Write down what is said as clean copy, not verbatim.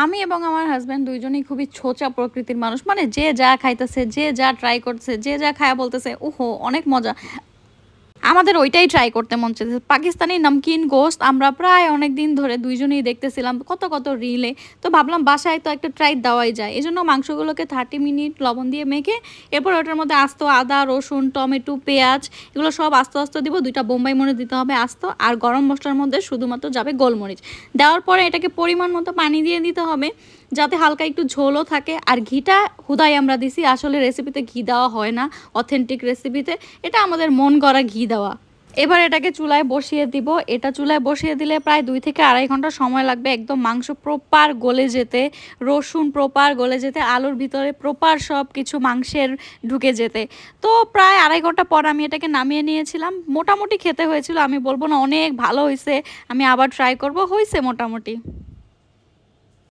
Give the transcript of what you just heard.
আমি এবং আমার হাজব্যান্ড দুইজনেই খুবই ছোচা প্রকৃতির মানুষ, মানে যে যা খাইতেছে, যে যা ট্রাই করছে, যে যা খায়া বলতেছে ওহো অনেক মজা, আমাদের ওইটাই ট্রাই করতে মন চাইছে। পাকিস্তানি নমকিন গোস্ত আমরা প্রায় অনেক দিন ধরে দুইজনেই দেখতেছিলাম কত কত রিলে, তো ভাবলাম বাসায় তো একটা ট্রাই দেওয়াই যায়। এই জন্য মাংসগুলোকে 30 মিনিট লবণ দিয়ে মেখে এরপর ওটার মধ্যে আস্ত আদা রসুন টমেটো পেঁয়াজ এগুলো সব আস্তে আস্তে দিব, 2টা বোম্বাই মরিচ দিতে হবে আস্ত, আর গরম মশলার মধ্যে শুধুমাত্র যাবে গোলমরিচ। দেওয়ার পরে এটাকে পরিমাণ মতো পানি দিয়ে দিতে হবে যাতে হালকা একটু ঝোলও থাকে। আর ঘিটা হুদাই আমরা দিছি, আসলে রেসিপিতে ঘি দেওয়া হয় না, অথেন্টিক রেসিপিতে এটা আমাদের মন করা ঘি দেওয়া। এবার এটাকে চুলায় বসিয়ে দিব। এটা চুলায় বসিয়ে দিলে প্রায় 2 থেকে আড়াই ঘন্টা সময় লাগবে একদম মাংস প্রপার গলে যেতে, রসুন প্রপার গলে যেতে, আলুর ভিতরে প্রপার সব কিছু মাংসের ঢুকে যেতে। তো প্রায় আড়াই ঘন্টা পর আমি এটাকে নামিয়ে নিয়েছিলাম। মোটামুটি খেতে হয়েছিল, আমি বলবো না অনেক ভালো হয়েছে, আমি আবার ট্রাই করব, হয়েছে মোটামুটি।